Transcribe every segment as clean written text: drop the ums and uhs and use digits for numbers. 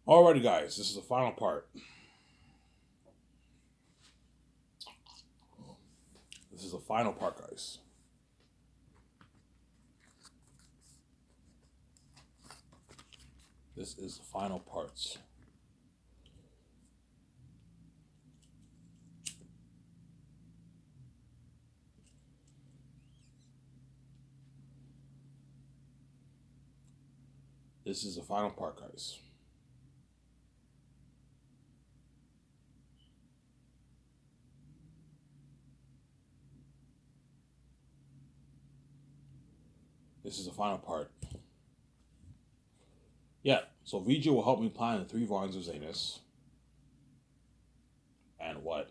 Alrighty, guys, this is the final part. This is the final part, guys. This is the final parts. This is the final part, guys. This is the final part. Yeah, so VJ will help me plan the three volumes of Zanus. And what?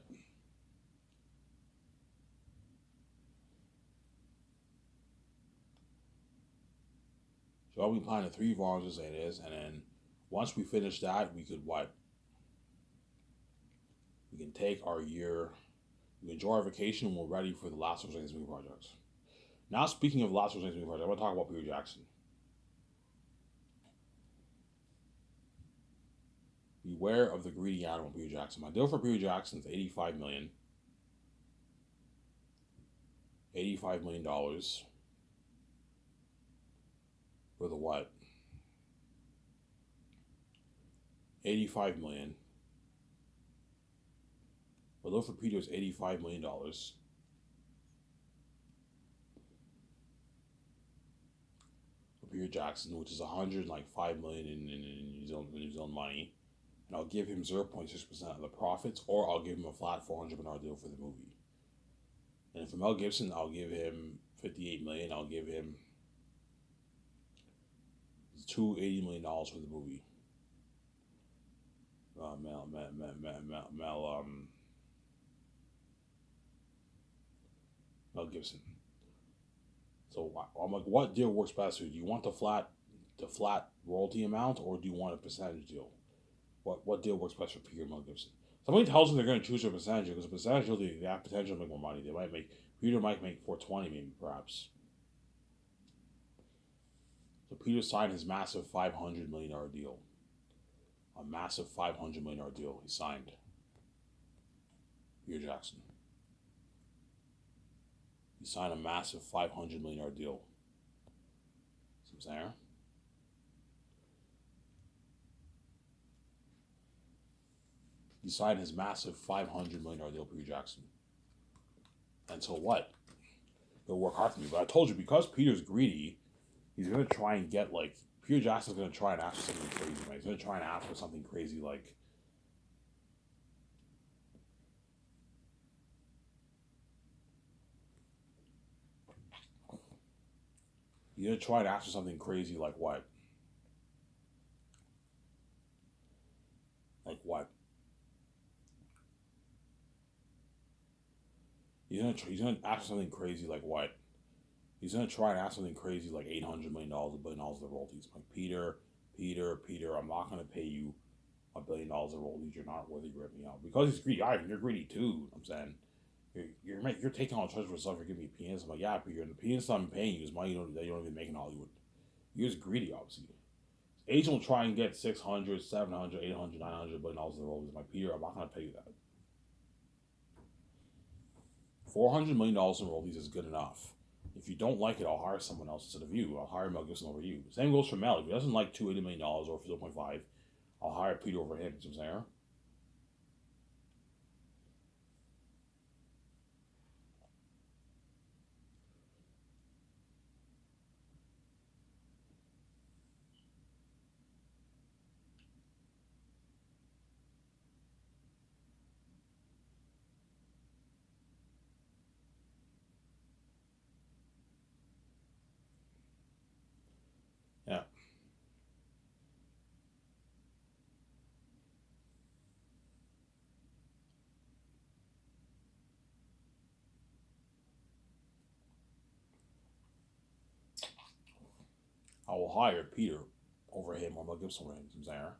So help me plan the three volumes of Zanus, and then once we finish that, we could what? We can take our year, we can enjoy our vacation, and we're ready for the last of Zanus movie projects. Now, speaking of last of Zanus movie project, I want to talk about Peter Jackson. Beware of the greedy animal, Peter Jackson. My deal for Peter Jackson is $85 million. $85 million for the what? 85 million. My deal for Peter is $85 million. For Peter Jackson, which is 105 million in New Zealand money. And I'll give him 0.6% of the profits, or I'll give him a flat $400 million deal for the movie. And for Mel Gibson, I'll give him 58 million. I'll give him $280 million for the movie. Mel Gibson. So I'm like, what deal works best for you? Do you want the flat royalty amount, or do you want a percentage deal? What deal works best for Peter and Mel Gibson? Somebody tells them they're going to choose a percentage because a percentage deal they have potential to make more money. They might make Peter might make 420 maybe perhaps. So Peter signed his massive $500 million deal. A massive $500 million deal he signed. Peter Jackson. He signed a massive $500 million deal. See what I'm saying? He signed his massive $500 million deal, Peter Jackson. And so what? He'll work hard for me. But I told you, because Peter's greedy, he's gonna try and get like Peter Jackson's gonna try and ask for something crazy. Right? He's gonna try and ask for something crazy like he's gonna try and ask for something crazy like what? Like what? He's gonna ask for something crazy like what? He's gonna try and ask something crazy like $800 million, $1 billion of royalties. Like Peter, I'm not gonna pay you $1 billion of royalties. You're not worthy of ripping me out because he's greedy. Ivan, you're greedy too. I'm saying you're taking all the treasure for yourself. You're giving me peanuts. I'm like, yeah, Peter, and the peanuts I'm paying you is money that you don't even make in Hollywood. You're just greedy, obviously. Agent will try and get 600, 700, 800, 900 billion dollars of the royalties. I'm like, Peter, I'm not gonna pay you that. $400 million in royalties is good enough. If you don't like it, I'll hire someone else instead of you. I'll hire Mel Gibson over you. Same goes for Mel. If he doesn't like $280 million or 0.5, I'll hire Peter over him. You know what I'm saying? Yeah. I will hire Peter over him or Mel Gibson over him. You know what I'm saying?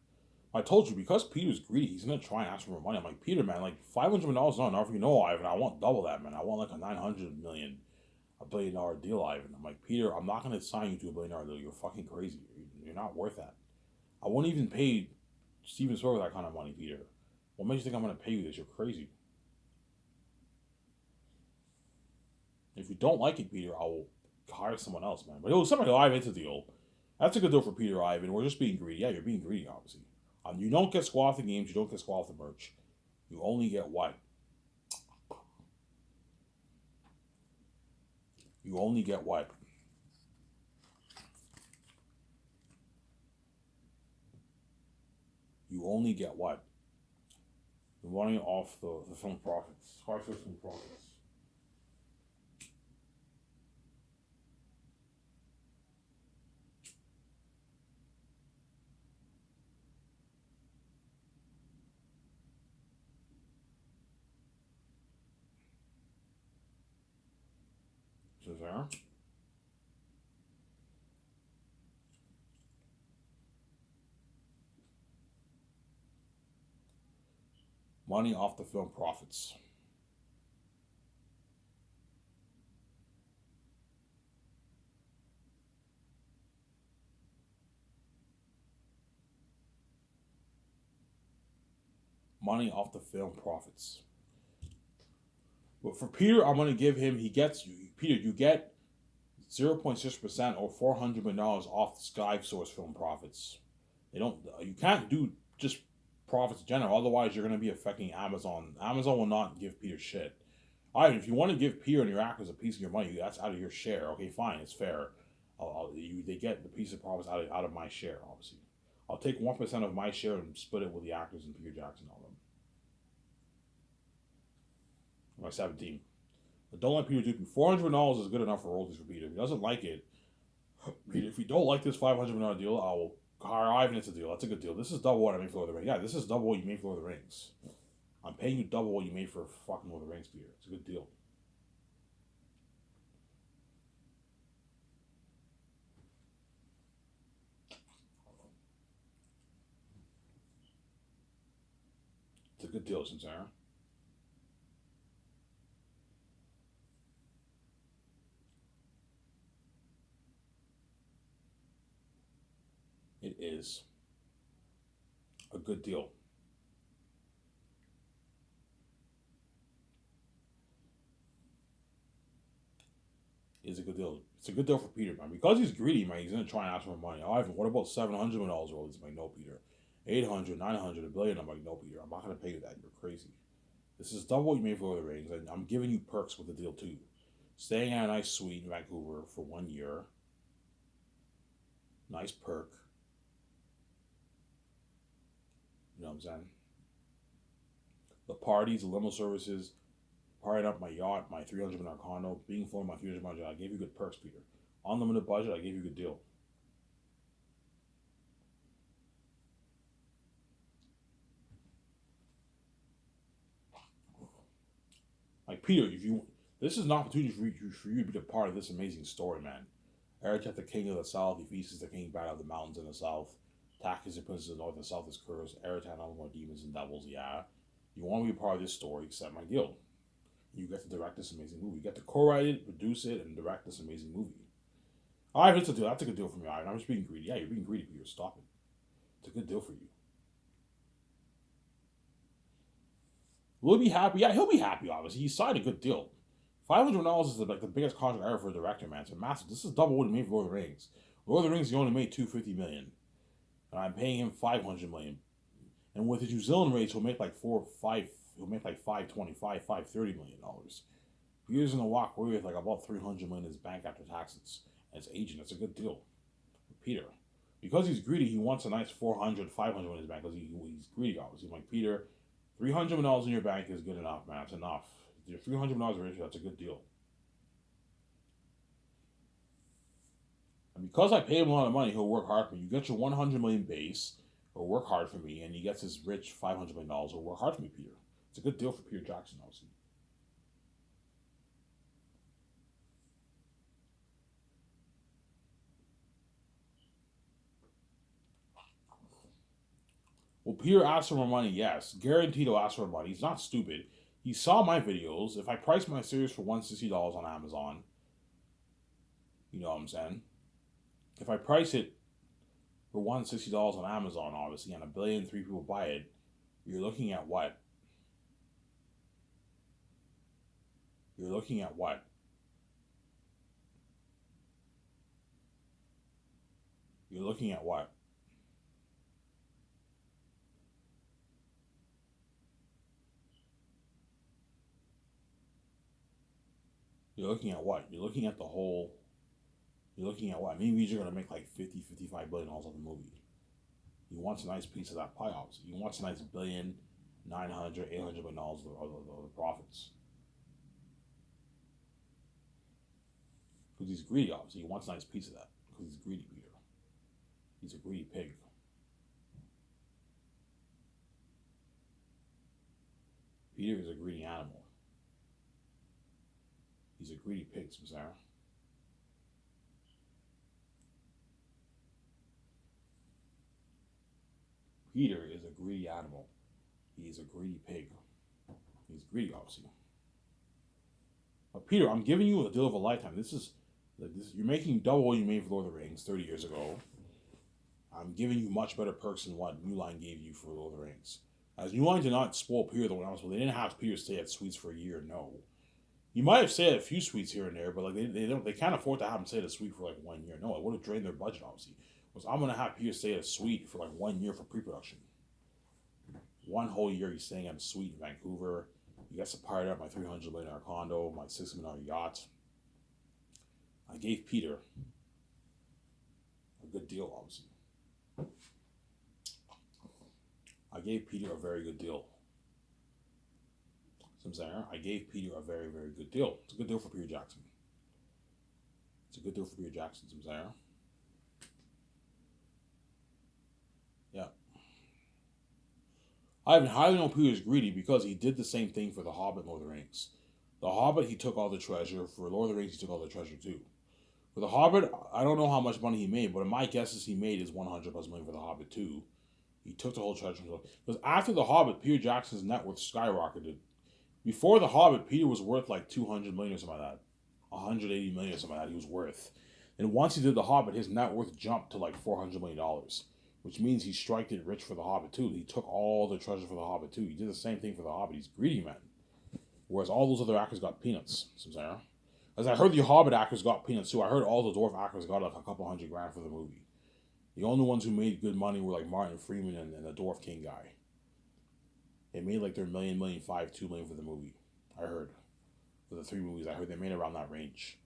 I told you, because Peter's greedy, he's gonna try and ask for more money. I'm like, Peter, man, like $500 is not enough. You know, Ivan, I want double that, man. I want like a 900 million, $1 billion deal, Ivan. I'm like, Peter, I'm not gonna sign you to $1 billion deal. You're fucking crazy. You're not worth that. I won't even pay. Steven Spielberg that kind of money, Peter. What makes you think I'm going to pay you this? You're crazy. If you don't like it, Peter, I will hire someone else, man. But it was somebody live into the deal. That's a good deal for Peter Ivan. We're just being greedy. Yeah, you're being greedy, obviously. You don't get squad off the games. You don't get squad off the merch. You only get what? You only get what? You only get what? The money off the film profits. Hard film profits. So there. Money off the film profits. Money off the film profits. But for Peter, I'm going to give him, Peter, you get 0.6% or $400 million off the Sky Source film profits. You can't do just profits in general, otherwise you're going to be affecting Amazon. Amazon will not give Peter shit. All right, if you want to give Peter and your actors a piece of your money, that's out of your share. Okay, fine, it's fair. They get the piece of profits out of my share, obviously. I'll take 1% of my share and split it with the actors and Peter Jackson on them. My 17. But don't let Peter dupe you. $400 is good enough for royalties for Peter. If he doesn't like it, Peter, if you don't like this $500 million deal, I will hire Ivan. It's a deal. That's a good deal. This is double what I made for Lord of the Rings. Yeah, this is double what you made for Lord of the Rings. I'm paying you double what you made for fucking Lord of the Rings, Peter. It's a good deal. It's a good deal, Sincera. It is a good deal. It's a good deal. It's a good deal for Peter, man. Because he's greedy, man, he's going to try and ask for more money. Ivan, what about $700 million royalties? I'm like, no, Peter. 800, 900, a billion. I'm like, no, Peter. I'm not going to pay you that. You're crazy. This is double what you made for Lord of the Rings, and I'm giving you perks with the deal, too. Staying at a nice suite in Vancouver for 1 year. Nice perk. You know what I'm saying? The parties, the limo services, partying up my yacht, my $300 million condo, being flown my $300 million. I gave you good perks, Peter. Unlimited budget, I gave you a good deal. Like Peter, this is an opportunity for you to be a part of this amazing story, man. Eretech, the king of the south, he feasts the king back out of the mountains in the south. Takis, the prince of the north and south is cursed. Eretech, no more demons and devils, yeah. You want to be a part of this story, accept my deal. You get to direct this amazing movie. You get to co-write it, produce it, and direct this amazing movie. All right, that's a deal. That's a good deal for me. All right, I'm just being greedy. Yeah, you're being greedy, Peter. Stop it. It's a good deal for you. Will he be happy? Yeah, he'll be happy, obviously. He signed a good deal. $500 is like the biggest contract ever for a director, man. It's a massive. This is double what he made for Lord of the Rings. Lord of the Rings, he only made $250 million. And I'm paying him $500 million. And with his New Zealand rates, he'll make like he'll make like $525, $530 million. Peter's gonna walk away with like about $300 million in his bank after taxes. And it's aging. That's a good deal for Peter. Because he's greedy, he wants a nice $400, $500 million in his bank because he's greedy, obviously. I'm like, Peter, $300 million in your bank is good enough, man. It's enough. Your $300 million rich, that's a good deal. And because I pay him a lot of money, he'll work hard for me. You get your $100 million base, he'll work hard for me, and he gets his rich $500 million, he'll work hard for me, Peter. It's a good deal for Peter Jackson, obviously. Will Peter ask for more money? Yes. Guaranteed he'll ask for more money. He's not stupid. He saw my videos. If I price my series for $160 on Amazon, you know what I'm saying? If I price it for $160 on Amazon, obviously, and 1,000,000,003 people buy it, you're looking at what? You're looking at what? You're looking at what? You're looking at what? You're looking at the whole. You're looking at what? Maybe you're going to make like 50, $55 billion off the movie. He wants a nice piece of that pie, obviously. He wants a nice billion, 900, $800 million of the profits. Because he's greedy, obviously. He wants a nice piece of that. Because he's greedy, Peter. He's a greedy pig. Peter is a greedy animal. He's a greedy pig, Sarah. Peter is a greedy animal. He's a greedy pig. He's greedy, obviously. But Peter, I'm giving you a deal of a lifetime. You're making double what you made for Lord of the Rings 30 years ago. I'm giving you much better perks than what New Line gave you for Lord of the Rings. As New Line did not spoil Peter the way I was, they didn't have Peter stay at suites for a year. No, you might have stayed at a few suites here and there, but like they can't afford to have him stay at a suite for like 1 year. No, it would have drained their budget, obviously. Was I'm gonna have Peter stay at a suite for like 1 year for pre-production. One whole year he's staying at a suite in Vancouver. He gets to pirate out my $300 million condo, my $6 million yacht. I gave Peter a good deal, obviously. I gave Peter a very good deal. I gave Peter a very, very good deal. It's a good deal for Peter Jackson. It's a good deal for Peter Jackson, Yeah. I have highly known Peter is greedy because he did the same thing for The Hobbit and Lord of the Rings. The Hobbit, he took all the treasure. For Lord of the Rings, he took all the treasure too. For The Hobbit, I don't know how much money he made, but my guess is he made his 100 plus million for The Hobbit too. He took the whole treasure himself. Because after The Hobbit, Peter Jackson's net worth skyrocketed. Before The Hobbit, Peter was worth like 200 million or something like that. 180 million or something like that he was worth. And once he did The Hobbit, his net worth jumped to like $400 million. Which means he striked it rich for The Hobbit too. He took all the treasure for The Hobbit too. He did the same thing for The Hobbit. He's greedy, man. Whereas all those other actors got peanuts. As I heard the Hobbit actors got peanuts too. I heard all the dwarf actors got like a couple $100,000 for the movie. The only ones who made good money were like Martin Freeman and the Dwarf King guy. They made like their $1 million, $1.5 million, $2 million for the movie. I heard. For the 3 movies, I heard they made around that range.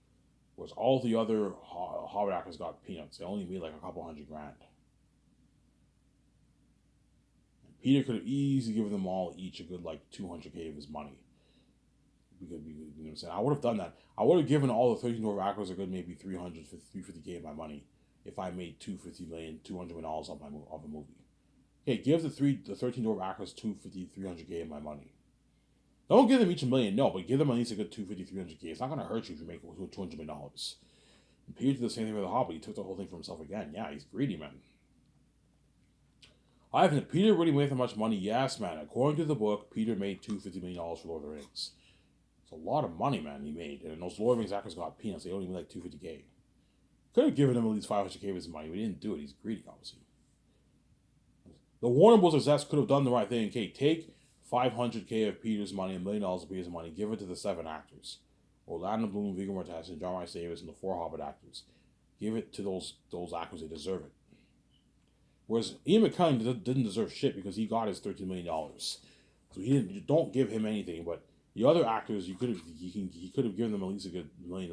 Whereas all the other Hobbit actors got peanuts. They only made like a couple $100,000. And Peter could have easily given them all each a good like $200,000 of his money. You know what I'm saying? I would have done that. I would have given all the 13 dwarf actors a good maybe $350,000 of my money if I made $250 million, $200 million off a movie. Okay, give the 13 dwarf actors $250,000, $300,000 of my money. Don't give them each $1 million, no, but give them at least a good $250,000, $300,000. It's not going to hurt you if you make $200 million. And Peter did the same thing with The Hobbit. He took the whole thing for himself again. Yeah, he's greedy, man. Ivan, did Peter really make that much money? Yes, man. According to the book, Peter made $250 million for Lord of the Rings. It's a lot of money, man, he made. And those Lord of the Rings actors got peanuts. They only made like $250,000. Could have given him at least $500,000 of his money, but he didn't do it. He's greedy, obviously. The Warner Bros. Execs could have done the right thing. Okay, take $500,000 of Peter's money, $1 million of Peter's money, give it to the 7 actors. Orlando Bloom, Viggo Mortensen, John Rhys Davies, and the 4 Hobbit actors. Give it to those actors. They deserve it. Whereas Ian McKellen didn't deserve shit because he got his $13 million. So he didn't. Don't give him anything. But the other actors, he could have given them at least a good $1 million.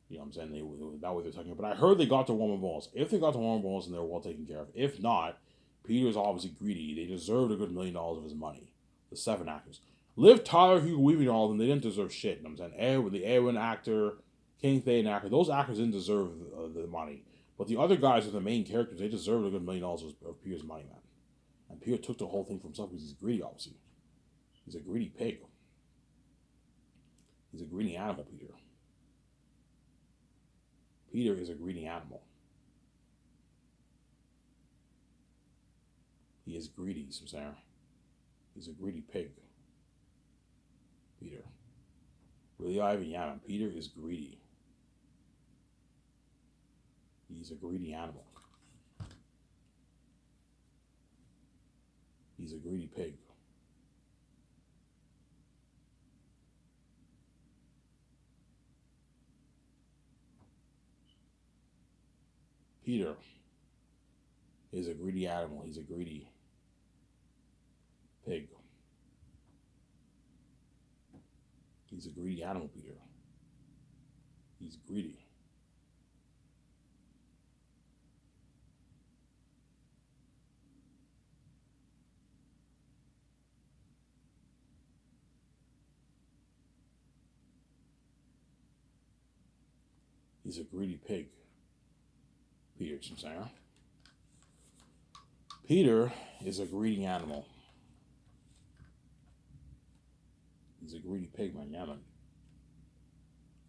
You know what I'm saying? That way they're talking. But I heard they got their Warner Bros. If they got the Warner Bros. And they're well taken care of. If not, Peter's obviously greedy. They deserved a good $1 million of his money. The 7 actors. Liv Tyler, Hugo Weaving, all of them, they didn't deserve shit. You know what I'm saying? The Erwin actor, King Thane actor, those actors didn't deserve the money. But the other guys are the main characters. They deserved a good $1 million of Peter's money, man. And Peter took the whole thing for himself because he's greedy, obviously. He's a greedy pig. He's a greedy animal, Peter. Peter is a greedy animal. He is greedy, Sarah. He's a greedy pig. Peter. Really, Ivan, yeah, man. Peter is greedy. He's a greedy animal. He's a greedy pig. Peter is a greedy animal. He's a greedy pig. He's a greedy animal, Peter. He's greedy. He's a greedy pig. Peter, you know what I'm saying? Peter is a greedy animal. He's a greedy pig, man. Yeah, man.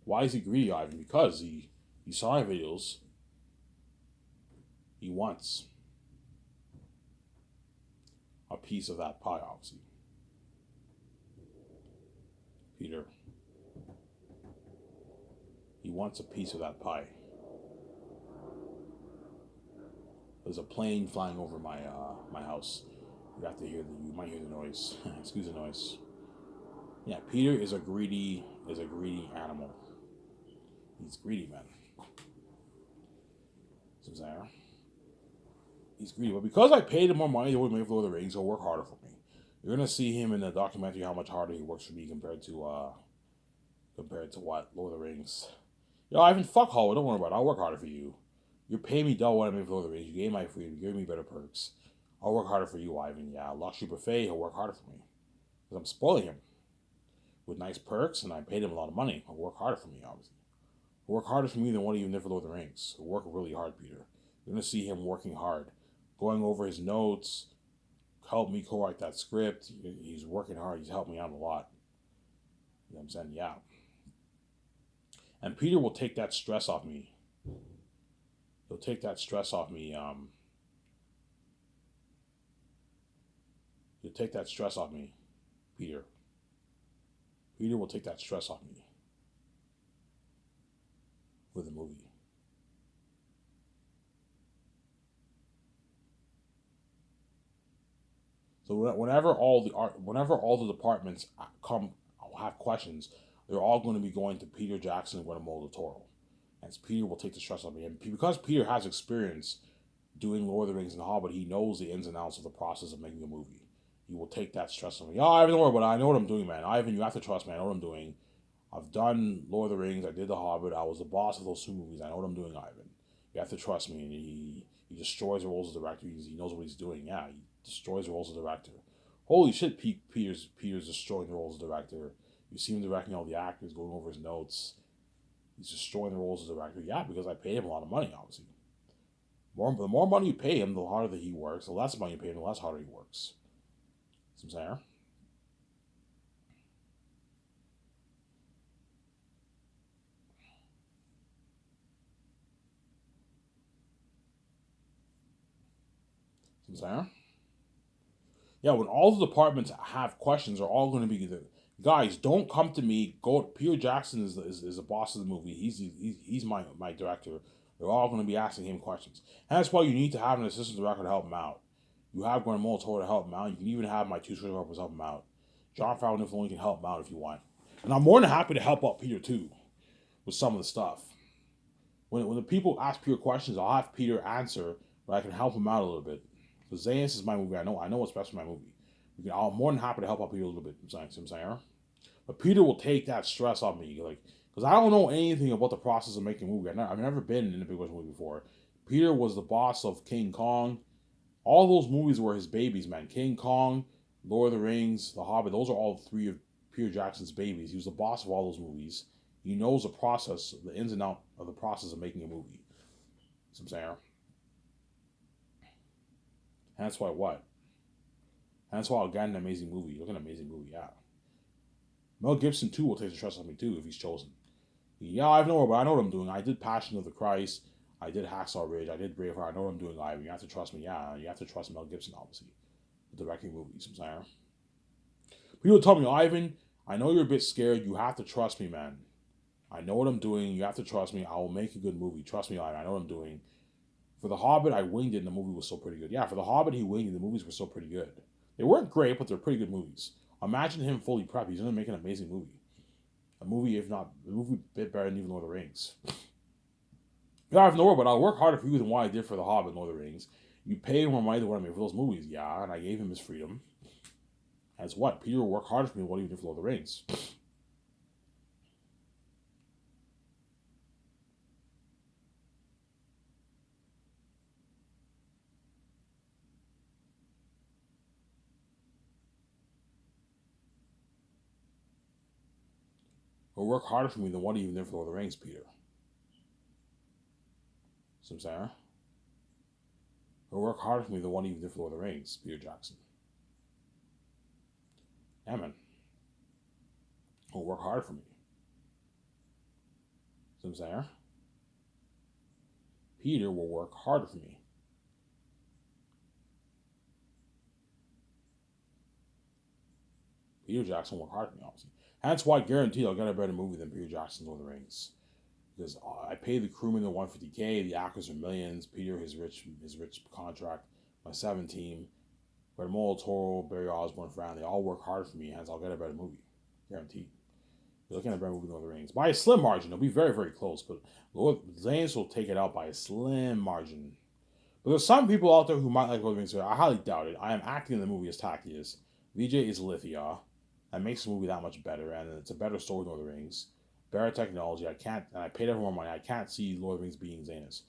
Why is he greedy, Ivan? Because he saw videos. He wants a piece of that pie, obviously. Peter. He wants a piece of that pie. There's a plane flying over my house. You might hear the noise. Excuse the noise. Yeah, Peter is a greedy animal. He's greedy, man. So he's greedy. But because I paid him more money to make Lord of the Rings, he'll work harder for me. You're gonna see him in the documentary how much harder he works for me compared to what Lord of the Rings. Yo, Ivan, fuck Hollywood. Don't worry about it. I'll work harder for you. You're paying me double what I made for Lord of the Rings. You gave my freedom. You gave me better perks. I'll work harder for you, Ivan. Yeah, luxury buffet. He'll work harder for me because I'm spoiling him with nice perks, and I paid him a lot of money. He'll work harder for me, obviously. He'll work harder for me than what he even did for Lord of the Rings. He'll work really hard, Peter. You're gonna see him working hard, going over his notes, help me co-write that script. He's working hard. He's helped me out a lot. You know what I'm saying? Yeah. And Peter will take that stress off me. He'll take that stress off me. He'll take that stress off me, Peter. Peter will take that stress off me with the movie. So whenever all the departments come have questions, they're all going to be going to Peter Jackson and Guillermo del Toro, and Peter will take the stress off me. And because Peter has experience doing Lord of the Rings and The Hobbit, he knows the ins and outs of the process of making a movie. He will take that stress off me. Oh, Ivan, don't worry about it. I know what I'm doing, man. Ivan, you have to trust me. I know what I'm doing. I've done Lord of the Rings. I did The Hobbit. I was the boss of those two movies. I know what I'm doing, Ivan. You have to trust me. And he destroys the roles of director. He knows what he's doing. Yeah, he destroys the roles of director. Holy shit, Peter's destroying the roles of director. You see him directing all the actors, going over his notes. He's destroying the roles of director. Yeah, because I paid him a lot of money, obviously. The more money you pay him, the harder that he works. The less money you pay him, the less harder he works. See what I'm saying? See what I'm saying? Yeah, when all the departments have questions, are all going to be the guys. Don't come to me. Go. Peter Jackson is the boss of the movie. He's my director. They're all going to be asking him questions, and that's why you need to have an assistant director to help him out. You have Guillermo del Toro to help him out. You can even have my two script help him out. Jon Favreau can help him out if you want, and I'm more than happy to help out Peter too with some of the stuff. When the people ask Peter questions, I'll have Peter answer, but I can help him out a little bit. Because Zayas is my movie. I know what's best for my movie. I'm more than happy to help out Peter a little bit. See what I'm saying? But Peter will take that stress off me, like, because I don't know anything about the process of making a movie. I've never been in a Big West movie before. Peter was the boss of King Kong. All those movies were his babies, man. King Kong, Lord of the Rings, The Hobbit. Those are all three of Peter Jackson's babies. He was the boss of all those movies. He knows the process, the ins and outs of the process of making a movie. See what I'm saying? And that's why what? And that's why I'll get an amazing movie. Look at an amazing movie, yeah. Mel Gibson too will take the trust on me too if he's chosen. Yeah, I know, but I know what I'm doing. I did Passion of the Christ. I did Hacksaw Ridge. I did Braveheart. I know what I'm doing, Ivan. You have to trust me. Yeah, you have to trust Mel Gibson, obviously, with directing movies. I'm saying. People tell me, Ivan, I know you're a bit scared. You have to trust me, man. I know what I'm doing. You have to trust me. I will make a good movie. Trust me, Ivan. I know what I'm doing. For The Hobbit, I winged it and the movie was still pretty good. Yeah, for The Hobbit, he winged it. The movies were still pretty good. They weren't great, but they're pretty good movies. Imagine him fully prepped. He's gonna make an amazing movie. A movie, if not a movie, a bit better than even Lord of the Rings. Yeah, I have nowhere, but I'll work harder for you than what I did for The Hobbit and Lord of the Rings. You pay more money than what I made for those movies, yeah, and I gave him his freedom. As what? Peter will work harder for me than what he did for Lord of the Rings. He'll work harder for me than what he even did for Lord of the Rings, Peter. See what I'm saying? He'll work harder for me than what he even did for Lord of the Rings, Peter Jackson. Yeah, man. He'll work harder for me. See what I'm saying? Peter will work harder for me. Peter Jackson will work harder for me, obviously. That's why I guarantee I'll get a better movie than Peter Jackson's Lord of the Rings. Because I pay the crewman the 150K, the actors are millions, Peter his rich contract, my 7 team, Guillermo del Toro, Barry Osborne, Fran, they all work hard for me, hence I'll get a better movie. Guaranteed. You're looking at a better movie than Lord of the Rings. By a slim margin. It'll be very, very close, but Lord Zanes will take it out by a slim margin. But there's some people out there who might like Lord of the Rings. I highly doubt it. I am acting in the movie as tacky as VJ is Lithia. That makes the movie that much better, and it's a better story than Lord of the Rings. Better technology. I can't, and I paid everyone money. I can't see Lord of the Rings beating Zanus,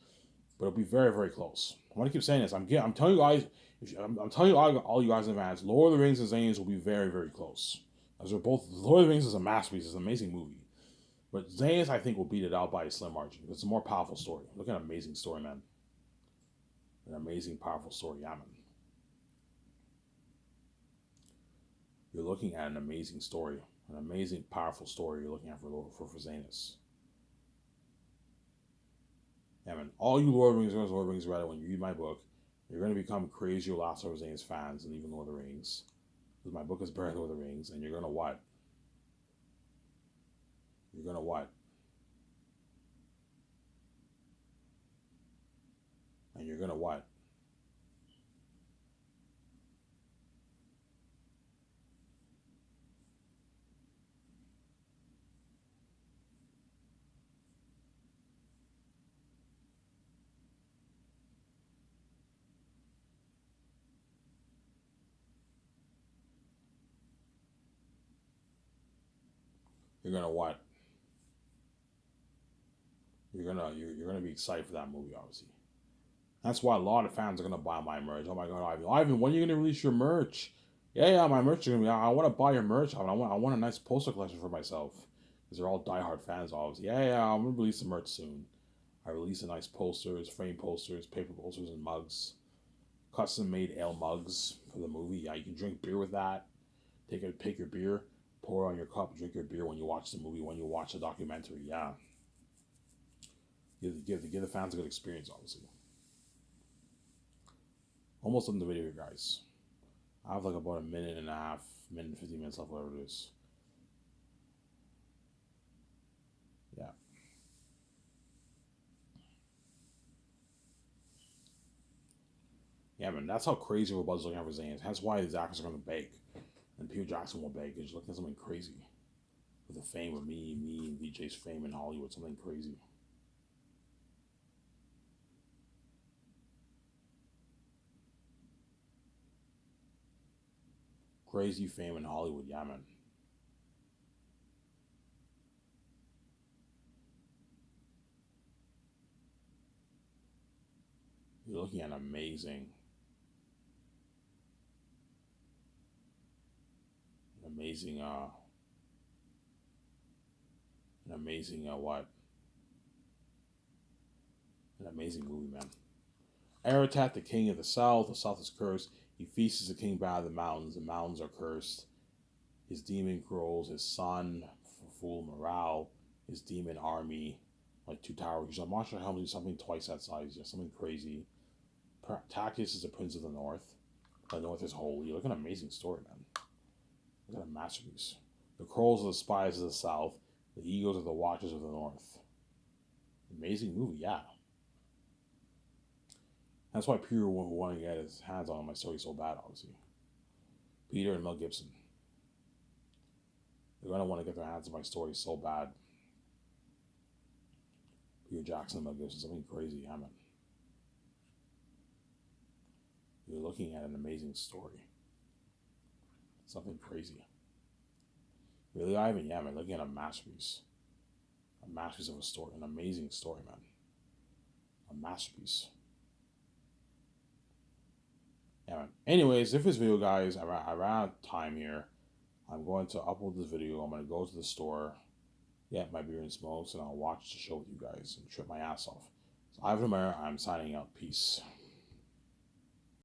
but it'll be very, very close. I want to keep saying this. I'm telling you guys. I'm telling you all you guys in advance. Lord of the Rings and Zanus will be very, very close. As they're both. Lord of the Rings is a masterpiece. It's an amazing movie. But Zanus, I think, will beat it out by a slim margin. It's a more powerful story. Look at an amazing story, man. An amazing, powerful story, yeah, man. You're looking at an amazing story, an amazing, powerful story. You're looking at for Zanus. Yeah, man. All you Lord of the Rings, Lord of the Rings read when you read my book, you're going to become crazier Last of Zanus fans than even Lord of the Rings. Because my book is better than Lord of the Rings, and you're going to what? You're going to what? And you're going to what? You're going to what? You're gonna be excited for that movie, obviously. That's why a lot of fans are gonna buy my merch. Oh my god, Ivan, when are you gonna release your merch? Yeah, my merch is gonna be. I want to buy your merch. I want a nice poster collection for myself because they're all diehard fans, obviously. Yeah, I'm gonna release the merch soon. I release a nice posters, frame posters, paper posters, and mugs, custom made ale mugs for the movie. Yeah, you can drink beer with that. Pick your beer, pour it on your cup, drink your beer when you watch the movie, when you watch the documentary. Yeah, give the fans a good experience, obviously. Almost done the video here, guys. I have like about a minute and a half, minute and 15 minutes left, whatever it is. Yeah. Yeah, man, that's how crazy everybody's looking at for Zayn. That's why these actors are going to bake. And Peter Jackson will bake. He's looking at something crazy. With the fame of me and VJ's fame in Hollywood, something crazy. Crazy fame in Hollywood, yeah, man. You're looking at amazing, an amazing, what? An amazing movie, man. Aratat, the king of the South is cursed. He feasts the king by the mountains are cursed. His demon grows, his son, full morale, his demon army, like 2 towers. I'm not sure how many, something twice that size, just something crazy. Tactius is the prince of the north. The north is holy. Look at an amazing story, man. Look at a masterpiece. The Krolls are the spies of the south. The Eagles are the watchers of the north. Amazing movie, yeah. That's why Peter want to get his hands on my story so bad, obviously. Peter and Mel Gibson. They're gonna want to get their hands on my story so bad. Peter Jackson and Mel Gibson, something crazy, yeah, man. You're looking at an amazing story. Something crazy. Really, Ivan? Yeah, man. Looking at a masterpiece. A masterpiece of a story. An amazing story, man. A masterpiece. Yeah, man. Anyways, if this video, guys, I ran out of time here. I'm going to upload this video. I'm going to go to the store, get my beer and smokes, and I'll watch the show with you guys and trip my ass off. So, Ivan Amara, I'm signing out. Peace.